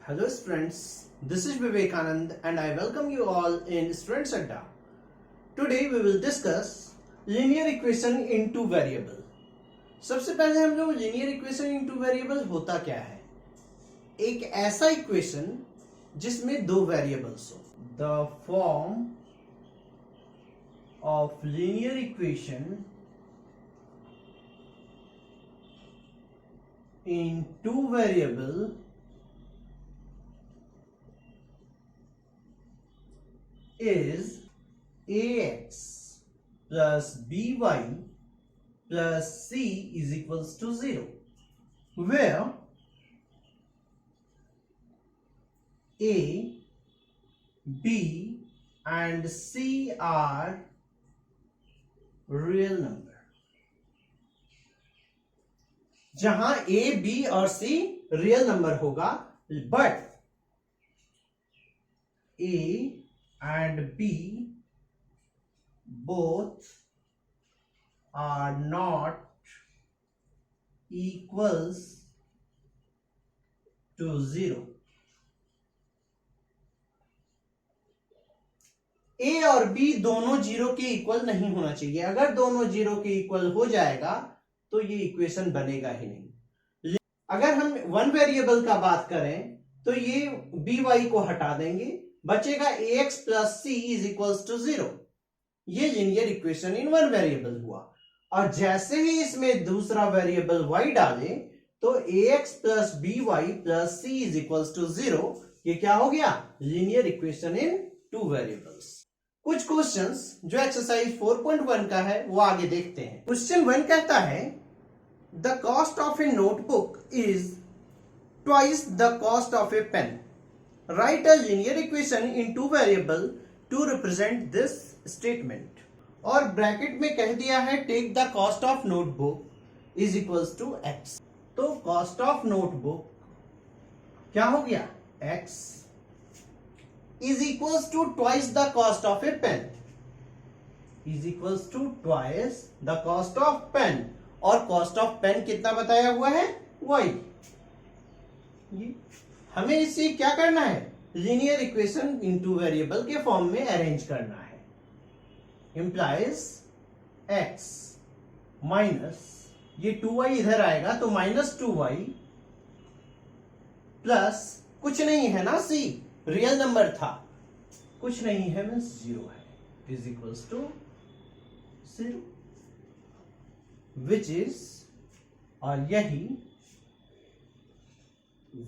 Hello students, this is Vivekanand and I welcome you all in Students Adda. Today we will discuss linear equation in two variable. सबसे पहले हम लोग linear equation in two variable होता क्या है. एक ऐसा equation जिसमें दो variables हो. The form of linear equation in two variable is ax plus by plus c is equals to 0, where a, b and c are real number. जहां a, b और c रियल नंबर होगा, but a and b both are not equals to 0. a और b दोनों zero के equal नहीं होना चाहिए. अगर दोनों जीरो के इक्वल हो जाएगा तो ये इक्वेशन बनेगा ही नहीं. अगर हम वन वेरिएबल का बात करें तो ये बी वाई को हटा देंगे, बचेगा ax plus c is equals to 0. ये linear equation in one variable हुआ. और जैसे ही इसमें दूसरा वेरिएबल y डाले तो ax plus b y plus c is equals to 0. ये क्या हो गया? Linear equation in two variables. कुछ क्वेश्चंस जो एक्सरसाइज 4.1 का है वो आगे देखते हैं. क्वेश्चन 1 कहता है the cost of a notebook is twice the cost of a pen. Write a linear equation in two variable to represent this statement. और ब्रैकेट में कह दिया है take the cost of notebook is equals to x. तो cost of notebook क्या हो गया? x is equals to twice the cost of a pen. Is equals to twice the cost of pen. और cost of pen कितना बताया हुआ है? y. हमें इसे क्या करना है? लीनियर इक्वेशन इनटू वेरिएबल के फॉर्म में अरेंज करना है. इंप्लाइज x माइनस ये 2y इधर आएगा तो माइनस 2y प्लस कुछ नहीं है ना, c रियल नंबर था, कुछ नहीं है मीन्स 0 है, is equals to 0, which is और यही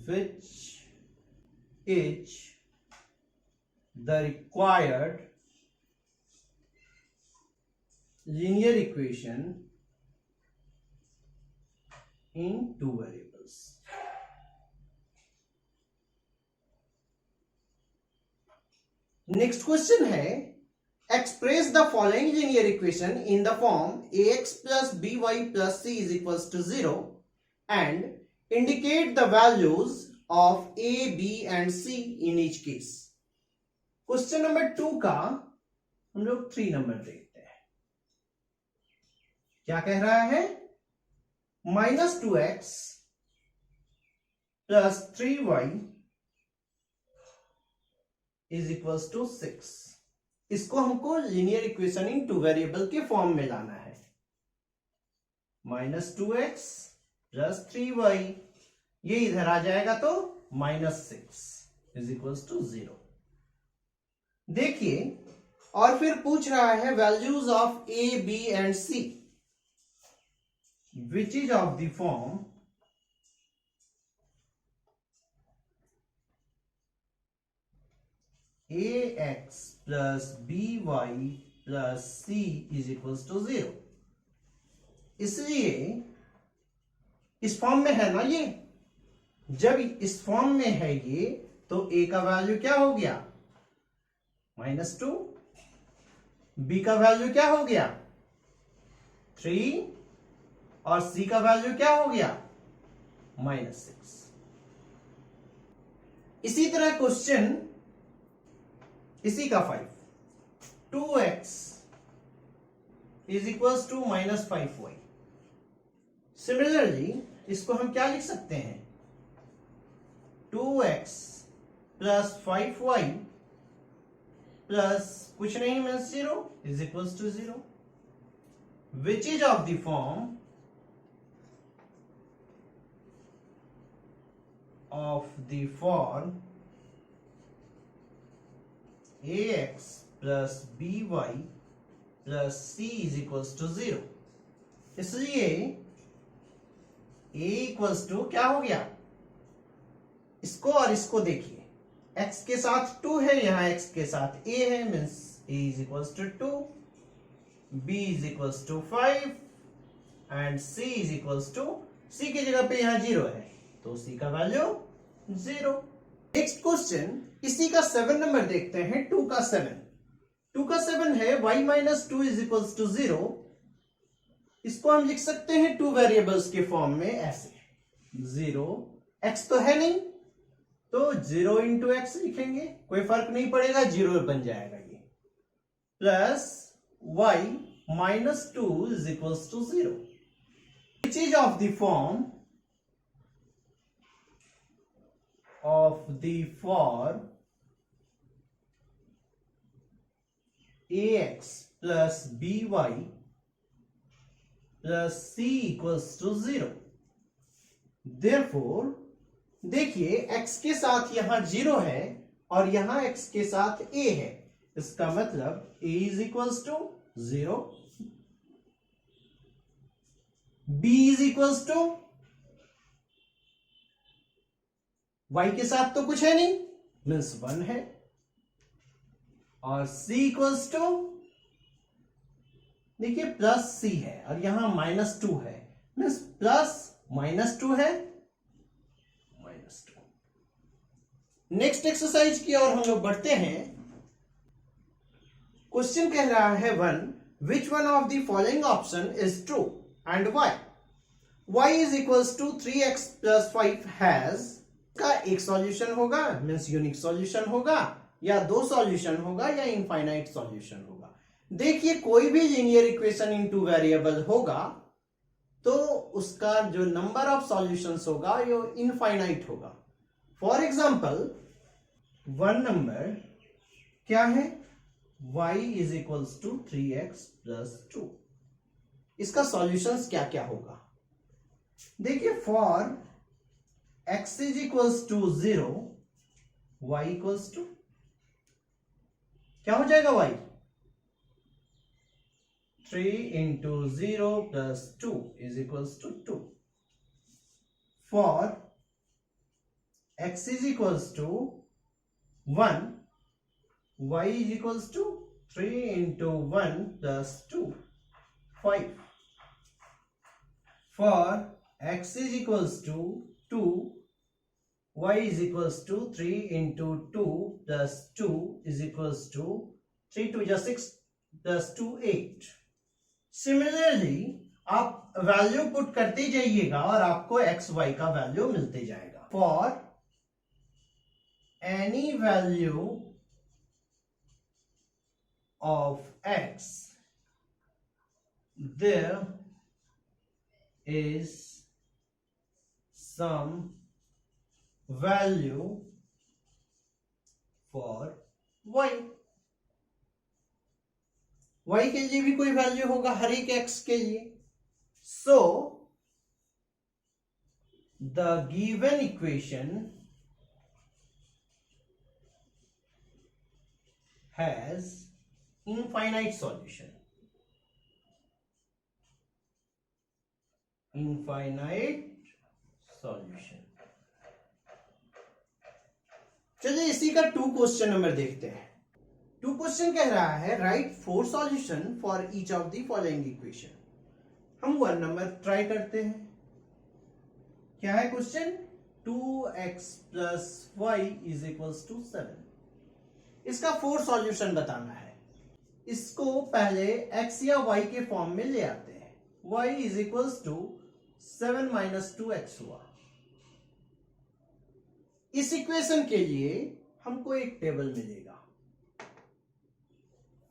which is the required linear equation in two variables. Next question है express the following linear equation in the form ax plus by plus c is equals to 0 and indicate the values of a, b and c in each case. Question number 2 का हम लोग 3 number देखते हैं. क्या कह रहा है? Minus 2x प्लस 3y इज इक्वल्स टू 6. इसको हमको linear equation in two variable के फॉर्म में लाना है. माइनस 2x प्लस 3y ये इधर आ जाएगा तो माइनस 6 इज इक्वल्स टू 0. देखिए और फिर पूछ रहा है values of a, b and c which is of the form ax plus by plus c is equals to 0. इसलिए इस फॉर्म में है ना ये. जब इस फॉर्म में है ये तो a का वैल्यू क्या हो गया? -2. b का वैल्यू क्या हो गया? 3. और c का वैल्यू क्या हो गया? -6. इसी तरह क्वेश्चन इसी का 5. 2x is equals to -5y. Similarly इसको हम क्या लिख सकते हैं? 2x प्लस 5y प्लस कुछ नहीं means 0 is equals to 0, which is of the form ax plus by plus c is equals to 0। इसलिए a इक्वल्स टू क्या हो गया, इसको और इसको देखिए, x के साथ 2 है, यहां x के साथ a है, means a is equals to 2, b is equals to 5 and c is equals to, c की जगह पे यहां 0 है तो c का वैल्यू 0। नेक्स्ट क्वेश्चन, इसी का 7 नंबर देखते हैं, 2 का 7 है y minus 2 is equals to 0। इसको हम लिख सकते हैं 2 वेरिएबल्स के फॉर्म में ऐसे, 0 x तो है नहीं तो 0 इंटू एक्स लिखेंगे, कोई फर्क नहीं पड़ेगा, 0 बन जाएगा ये, plus y minus 2 is equals to 0, which is of the form for ax plus by plus c equals to 0। therefore देखिए x के साथ यहां 0 है और यहां x के साथ a है, इसका मतलब a is equals to 0, b is equals to, y के साथ तो कुछ है नहीं मीन्स 1 है, और c इक्वल्स टू, देखिए प्लस c है और यहां माइनस 2 है, मीन्स प्लस माइनस 2 है, माइनस 2। नेक्स्ट एक्सरसाइज की ओर हम लोग बढ़ते हैं। क्वेश्चन कह रहा है 1, which one of the following option is true and y. y is equals to 3x plus 5 has का एक सॉल्यूशन होगा मीन्स यूनिक सॉल्यूशन होगा, या 2 सॉल्यूशन होगा, या इनफाइनाइट सॉल्यूशन होगा। देखिए कोई भी लीनियर इक्वेशन इन 2 वेरिएबल होगा तो उसका जो नंबर ऑफ सॉल्यूशंस होगा वो इनफाइनाइट होगा। फॉर एग्जांपल 1 नंबर क्या है, y is equals to 3x plus 2, इसका सॉल्यूशंस क्या क्या होगा, देखिए for x is equals to 0, y equals to क्या हो जाएगा, y 3 into 0 plus 2 is equals to 2। For x is equals to 1, y is equals to 3 into 1 plus 2 5। For x is equals to 2, y is equals to 3 into 2 plus 2 is equals to 3 to 6 plus 2 8। Similarly आप value put करते जाइएगा और आपको x y का value मिलते जाएगा। For any value of x there is some value for y, y के लिए भी कोई वैल्यू होगा हर एक x के लिए। So the given equation has infinite solution, infinite solution. चलिए इसी का 2 क्वेश्चन नंबर देखते हैं। 2 क्वेश्चन कह रहा है write 4 solution for each of the following equation. हम 1 नंबर ट्राई करते हैं। क्या है question, 2x plus y is equals to 7। इसका 4 सॉल्यूशन बताना है। इसको पहले x या y के फॉर्म में ले आते हैं। y is equals to 7 minus 2x हुआ। इस इक्वेशन के लिए हमको एक टेबल मिलेगा।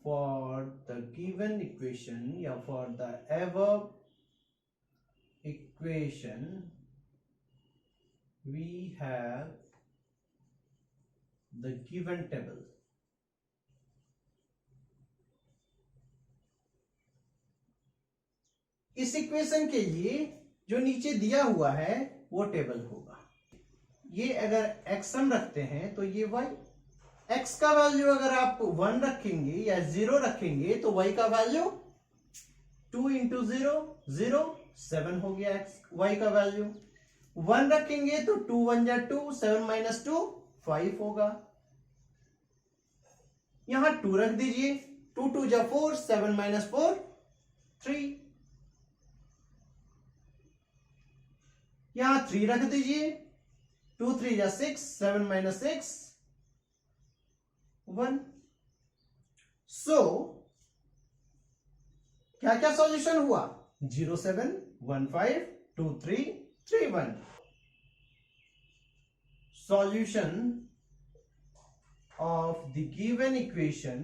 फॉर द गिवन इक्वेशन या for the above equation we have the given table. इस इक्वेशन के लिए जो नीचे दिया हुआ है वो टेबल होगा। ये अगर x हम रखते हैं तो ये y, x का वैल्यू अगर आप 1 रखेंगे या 0 रखेंगे तो y का वैल्यू 2 इंटू 0 0 7 हो गया y का वैल्यू। 1 रखेंगे तो 2 1 जा 2, 7 माइनस 2 5 होगा। यहां 2 रख दीजिए, 2 2 जा 4, 7 माइनस 4 3। यहां 3 रख दीजिए, 2 3 जा 6, 7 माइनस 6 1। सो क्या क्या सॉल्यूशन हुआ? 0 7 1 5 2 3 3 1। Solution of the given equation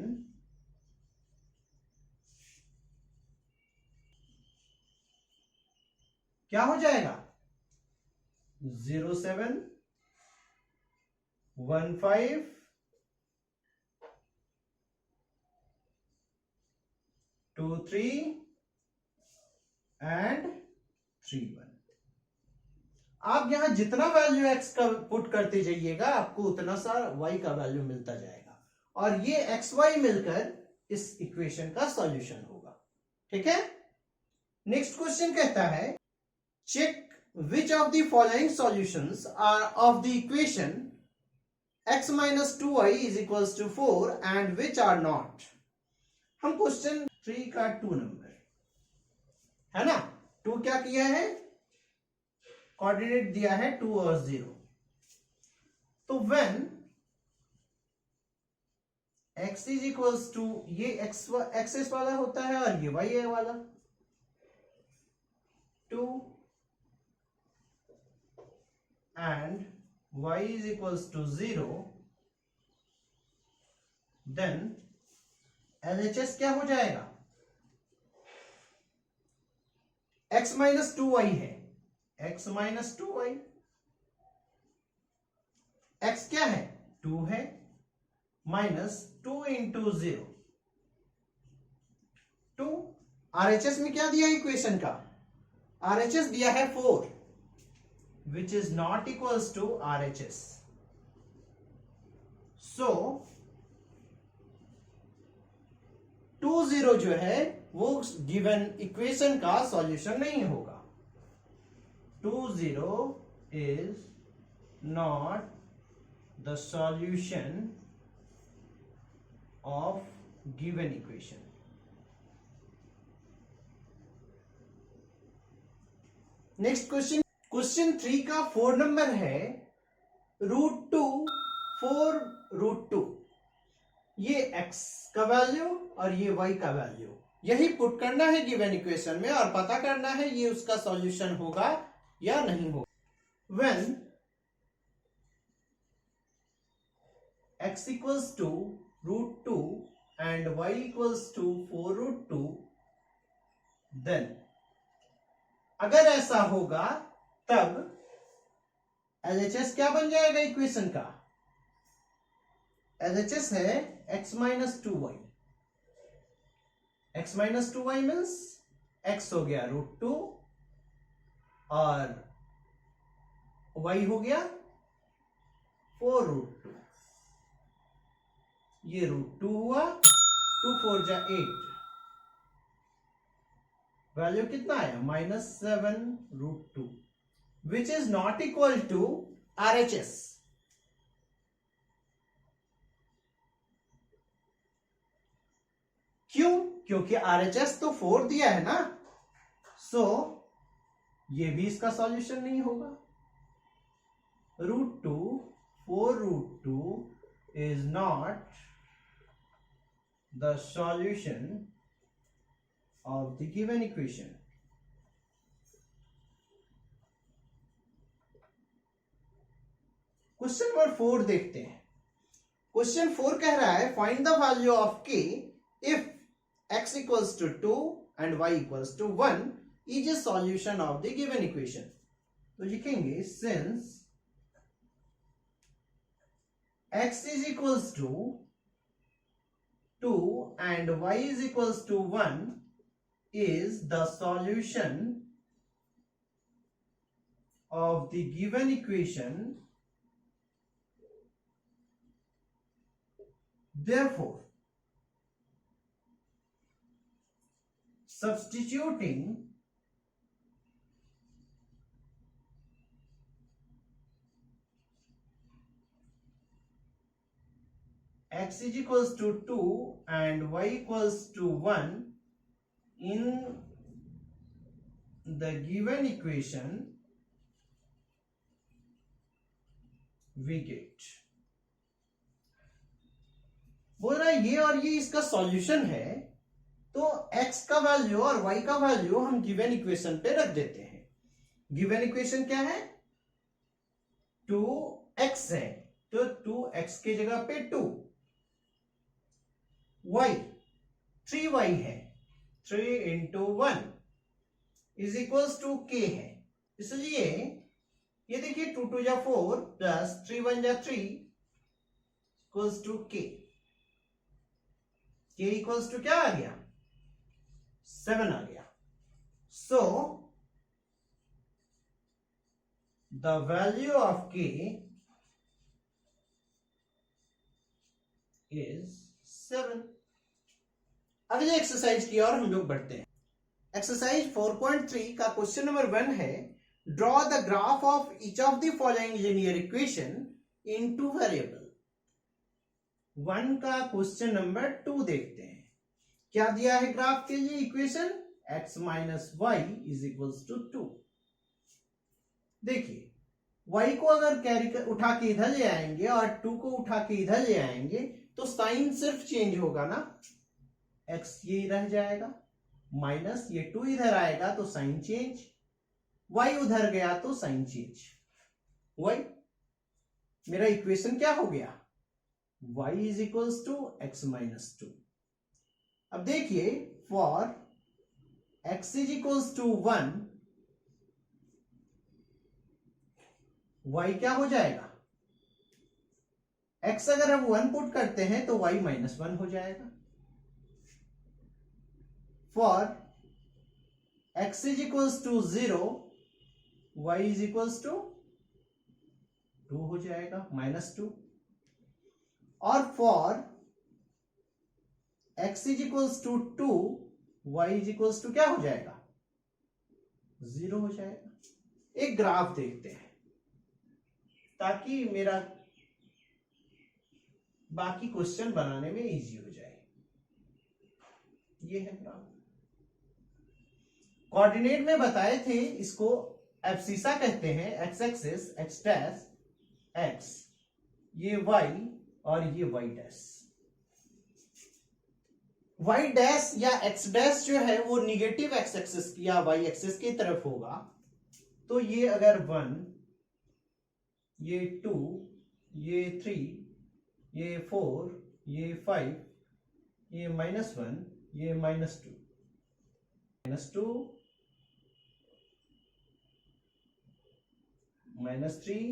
क्या हो जाएगा? 0 7 1 5 2 3 and 3 1। आप यहां जितना वैल्यू x का पुट करते जाइएगा आपको उतना सा y का वैल्यू मिलता जाएगा और ये एक्स वाई मिलकर इस इक्वेशन का सॉल्यूशन होगा। ठीक है। नेक्स्ट क्वेश्चन कहता है check which of the following solutions are of the equation x minus 2y is equals to 4 and which are not. हम क्वेश्चन 3 का 2 नंबर है ना, 2 क्या किया है, कोऑर्डिनेट दिया है 2 और 0। तो when x is equals to, ये एक्सेस वाला होता है और ये y वाला 2 and y is equals to 0, then LHS क्या हो जाएगा? x माइनस 2y है, x माइनस 2y, x क्या है 2 है, माइनस 2 इंटू 0 2। RHS में क्या दिया इक्वेशन का? RHS दिया है 4 which is not equals to RHS। So 2 0 जो है वो गिवन इक्वेशन का सॉल्यूशन नहीं होगा। 2 0 is not the solution of given equation। Next question, question 3 का 4 नंबर है √2 4 √2। ये x का वैल्यू और ये y का वैल्यू यही पुट करना है गिवन इक्वेशन में और पता करना है ये उसका सॉल्यूशन होगा या नहीं होगा। When x equals to √2 and y equals to 4 √2, then अगर ऐसा होगा तब LHS क्या बन जाएगा इक्वेशन का? LHS है x minus 2y। x minus 2y means x हो गया √2 और y हो गया 4 √2। ये √2 हुआ, 2 4 जा 8, वैल्यू कितना आया -7 √2 which is not equal to RHS। क्यों? क्योंकि RHS तो 4 दिया है ना, सो ये भी इसका सॉल्यूशन नहीं होगा। √2 4 √2 is not the solution of the given equation। Question number 4 देखते हैं। क्वेश्चन 4 कह रहा है find the value of k if x equals to 2 and y equals to 1 is a solution of the given equation. तो लिखेंगे since x is equals to 2 and y is equals to 1 is the solution of the given equation. Therefore, substituting x is equals to 2 and y equals to 1 in the given equation, we get, बोल रहा है ये और ये इसका solution है, तो x का वैल्यू और y का वैल्यू हम गिवन इक्वेशन पे रख देते हैं। गिवन इक्वेशन क्या है? 2x है, तो 2x की जगह पे 2, y 3y है, 3 into 1 is equals to k है। इसलिए ये देखिए 2 2 जा 4 प्लस 3 1 जा 3 equals to k। k equals to क्या आ गया? 7 आ गया। So the value of k is 7। अगले एक्सरसाइज की ओर हम लोग बढ़ते हैं। एक्सरसाइज 4.3 का क्वेश्चन नंबर 1 है, draw the graph of each of the following linear equation in two variable. 1 का क्वेश्चन नंबर 2 देखते हैं। क्या दिया है ग्राफ के लिए equation? x minus y is equals to 2। देखिए y को अगर कैरी उठा के इधर ले आएंगे और 2 को उठा के इधर ले आएंगे तो साइन सिर्फ चेंज होगा ना, x ये रह जाएगा, माइनस ये 2 इधर आएगा तो साइन चेंज, y उधर गया तो साइन चेंज। y मेरा इक्वेशन क्या हो गया? y is equals to x minus 2। अब देखिए for x is equals to 1, y क्या हो जाएगा? x अगर हम 1 पुट करते हैं तो y माइनस 1 हो जाएगा। For x is equals to 0, y is equals to 2 हो जाएगा, माइनस 2। और for x is equals to 2, y is equals to क्या हो जाएगा? 0 हो जाएगा। एक ग्राफ देखते हैं ताकि मेरा बाकी क्वेश्चन बनाने में इजी हो जाए। ये है ग्राफ। कोऑर्डिनेट में बताए थे, इसको एब्सिसा कहते हैं, x axis, x dash x, ये y और ये y डैश। y डैश या x डैश जो है वो निगेटिव एक्स एक्सिस या y एक्सिस की तरफ होगा, तो ये अगर 1, ये 2, ये 3, ये 4, ये 5, ये -1, ये -2, -2, -3,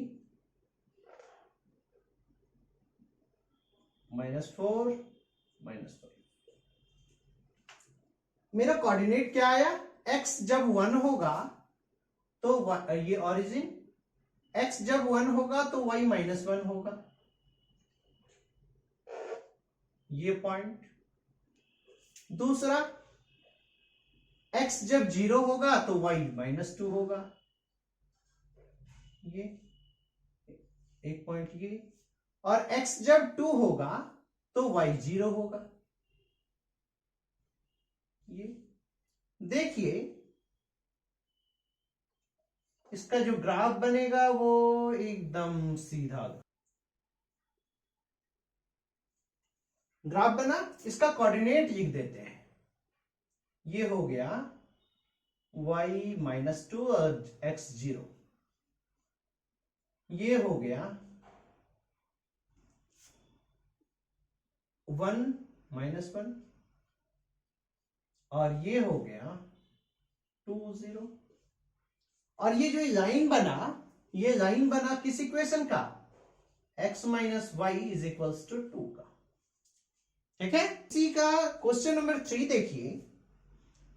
-4, -5। मेरा कोऑर्डिनेट क्या आया? x जब 1 होगा तो ये ओरिजिन, x जब 1 होगा तो y -1 होगा, ये पॉइंट। दूसरा, x जब 0 होगा तो y -2 होगा, ये एक पॉइंट ये। और x जब 2 होगा तो y 0 होगा, ये। देखिए इसका जो ग्राफ बनेगा वो एकदम सीधा ग्राफ बना। इसका कोऑर्डिनेट लिख देते हैं, ये हो गया y -2 और x 0, ये हो गया 1 -1 और ये हो गया 2 0। और ये जो लाइन बना, ये लाइन बना किस इक्वेशन का? x minus y is equals to 2 का। ठीक है, इसी का क्वेश्चन नंबर 3 देखिए,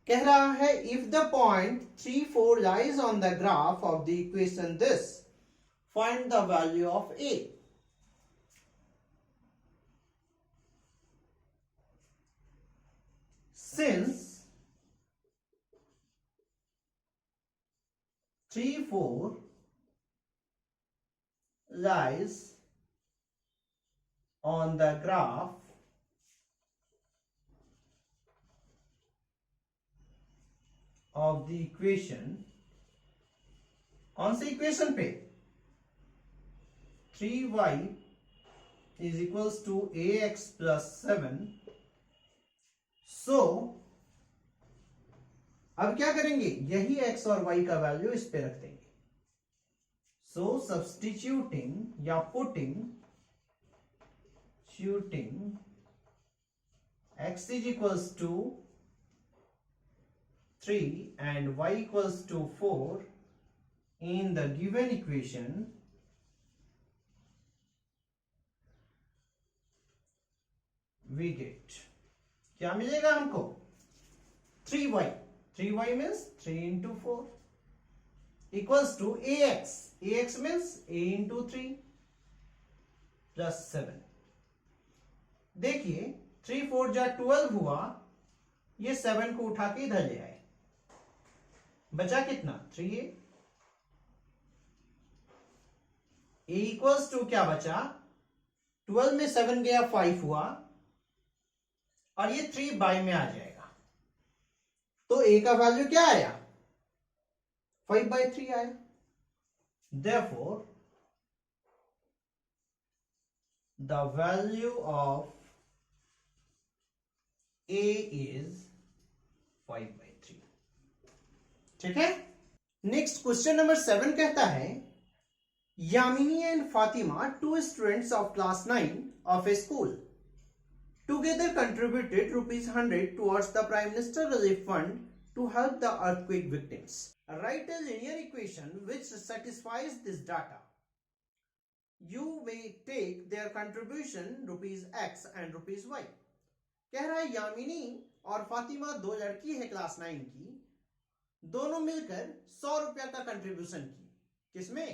कह रहा है if the point 3 4 lies on the graph of the equation this, find the value of a। Since 3 4 lies on the graph of the equation, कौन सी इक्वेशन पे, 3y is equals to ax plus 7। सो अब क्या करेंगे, यही x और y का value इस पे रख देंगे। सो सब्सटीट्यूटिंग या putting x is equals to 3 and y equals to 4 in the given equation, we get, क्या मिलेगा हमको, 3y, 3y means 3 into 4 equals to ax means a into 3 plus 7। देखिए 3 4 जा 12 हुआ, ये 7 को उठा के इधर ले आए, बचा कितना 3a। a इक्वल्स टू क्या बचा, 12 में 7 गया 5 हुआ, और ये 3 बाई में आ जाएगा, तो a का वैल्यू क्या आया, 5/3 आया। Therefore the value of a is 5/3। ठीक है, नेक्स्ट क्वेश्चन नंबर 7 कहता है, Yamini and Fatima, 2 students of class 9 of a school, together contributed rupees 100 towards the Prime Minister Relief Fund to help the earthquake victims. Write a linear equation which satisfies this data. You may take their contribution rupees x and rupees y. कह रहा है यामिनी और फातिमा दो लड़की है class 9 की, दोनों मिलकर 100 रुपया का कंट्रीब्यूशन की, किसमें,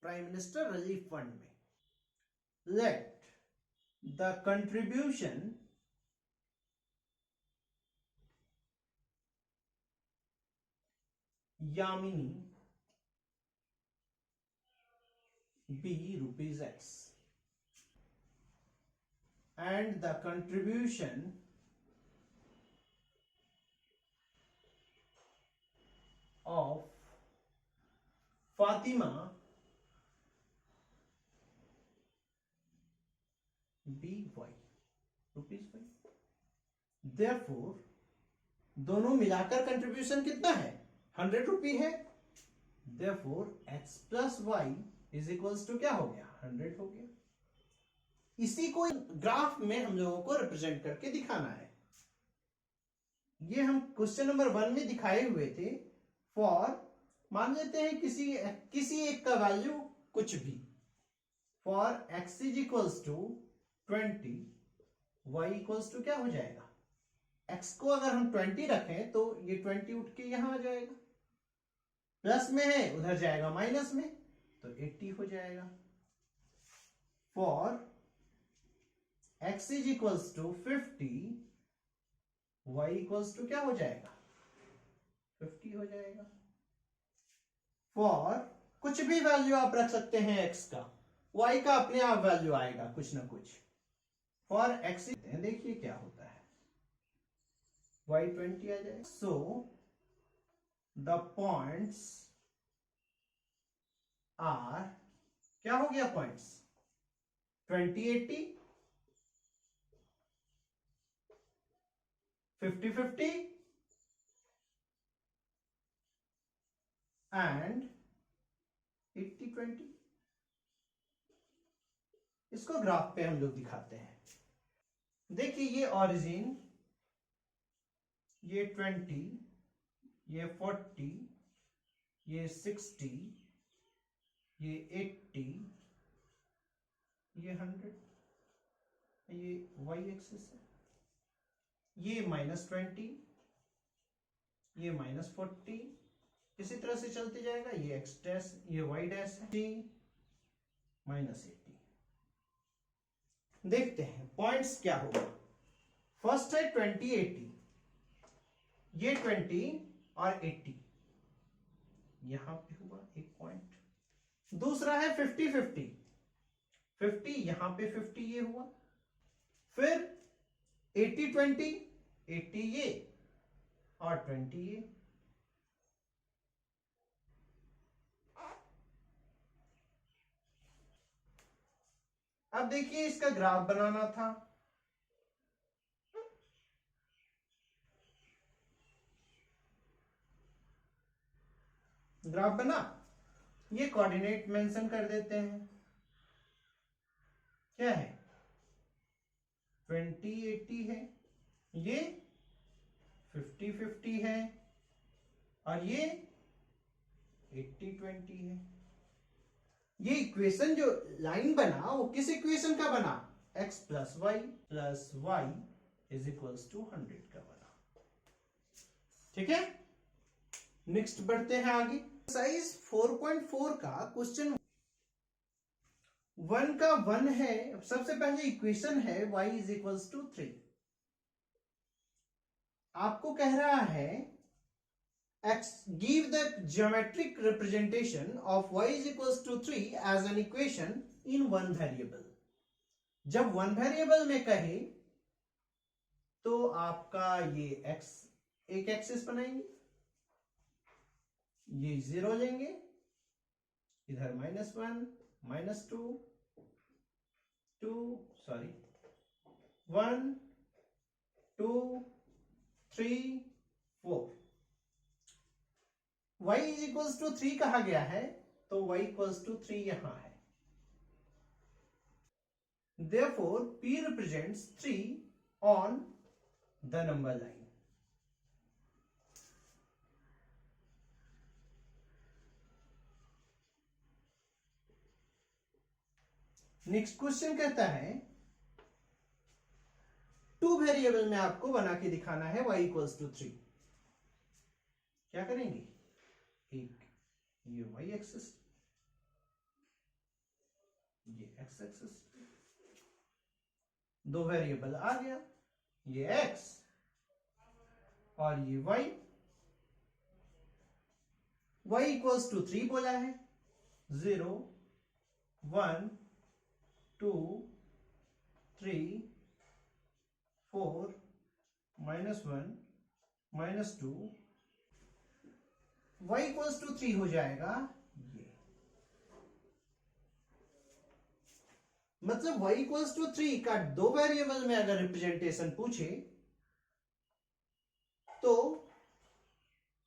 प्राइम मिनिस्टर रिलीफ फंड में। Let the contribution Yamini be rupees x and the contribution of Fatima be y, rupees y। Therefore दोनों मिलाकर कंट्रीब्यूशन कितना है, 100 रुपी है। Therefore x plus y is equals to क्या हो गया, 100 हो गया। इसी को ग्राफ में हम लोगों को रिप्रेजेंट करके दिखाना है। ये हम क्वेश्चन नंबर 1 में दिखाए हुए थे। फॉर, मान लेते हैं किसी एक का वैल्यू कुछ भी, for x is equals to 20, y equals to क्या हो जाएगा, x को अगर हम 20 रखें तो ये 20 उठ के यहां आ जाएगा, प्लस में है उधर जाएगा माइनस में, तो 80 हो जाएगा। For x is equals to 50, y equals to क्या हो जाएगा, 50 हो जाएगा। फॉर कुछ भी वैल्यू आप रख सकते हैं x का, y का अपने आप वैल्यू आएगा कुछ ना कुछ। फॉर x, देखिए क्या होता है, y 20 आ जाएगा। सो द पॉइंट्स आर, क्या हो गया पॉइंट्स, 20 80, 50 50 एंड 80 20। इसको ग्राफ पे हम लोग दिखाते हैं। देखिए ये ओरिजिन, ये 20, ये 40, ये 60, ये 80, ये 100, ये y एक्सिस है, ये -20, ये -40, इसी तरह से चलते जाएगा। ये x डैश, ये y डैश है, -80। देखते हैं पॉइंट्स क्या होगा। फर्स्ट है 20 80, ये 20 और 80 यहां पे हुआ एक पॉइंट। दूसरा है 50 50, 50 यहां पे 50 ये हुआ। फिर 80 20, 80 ये और 20 ये। अब देखिए इसका ग्राफ बनाना था। ग्राफ बना, ये कोऑर्डिनेट मेंशन कर देते हैं। क्या है? 20 80 है, ये 50 50 है और ये 80 20 है। ये इक्वेशन जो लाइन बना वो किस इक्वेशन का बना? x + y + y = 100 का बना। ठीक है, नेक्स्ट बढ़ते हैं आगे। एक्सरसाइज 4.4 का क्वेश्चन 1 का 1 है। सबसे पहले इक्वेशन है y = 3। आपको कह रहा है give the geometric representation of y = 3 as an equation in one variable। जब वन वेरिएबल में कहे तो आपका ये x एक एक्सिस बनाएंगे, ये 0 लेंगे, इधर -1 -2 1 2 3 4। y = 3 कहा गया है तो y = 3 यहां है। Therefore P represents 3 on the number line। Next question कहता है 2 वेरिएबल में आपको बना के दिखाना है y = 3। क्या करेंगे? एक ये y एक्सिस, ये x एक्सिस, 2 वेरिएबल आ गया, ये x और ये y। y = 3 बोला है, 0 1 2 3 4 -1 -2, y = 3 हो जाएगा ये। मतलब y = 3 का 2 वेरिएबल में अगर रिप्रेजेंटेशन पूछे तो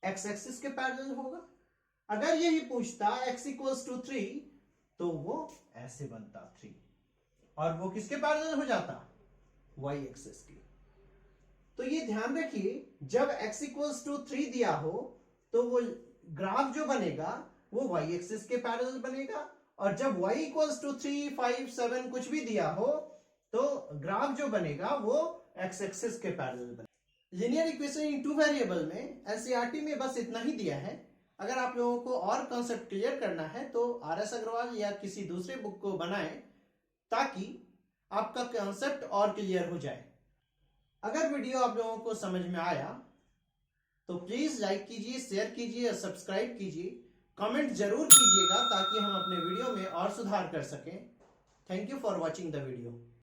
x एक्सिस के पैरेलल होगा। अगर यही पूछता x = 3 तो वो ऐसे बनता 3 और वो किसके पैरेलल हो जाता? y एक्सिस के। तो ये ध्यान रखिए, जब x = 3 दिया हो तो वो ग्राफ जो बनेगा वो y एक्सिस के पैरेलल बनेगा, और जब y = 3 5 7 कुछ भी दिया हो तो ग्राफ जो बनेगा वो x एक्सिस के पैरेलल बनेगा। लीनियर इक्वेशन इन 2 वेरिएबल में एनसीईआरटी में बस इतना ही दिया है। अगर आप लोगों को और कॉन्सेप्ट क्लियर करना है तो RS अग्रवाल या किसी दूसरे बुक को बनाएं ताकि आपका कॉन्सेप्ट और क्लियर हो जाए। अगर वीडियो आप लोगों को समझ में आया तो प्लीज लाइक कीजिए, शेयर कीजिए और सब्सक्राइब कीजिए। कमेंट जरूर कीजिएगा ताकि हम अपने वीडियो में और सुधार कर सकें। Thank you for watching the video.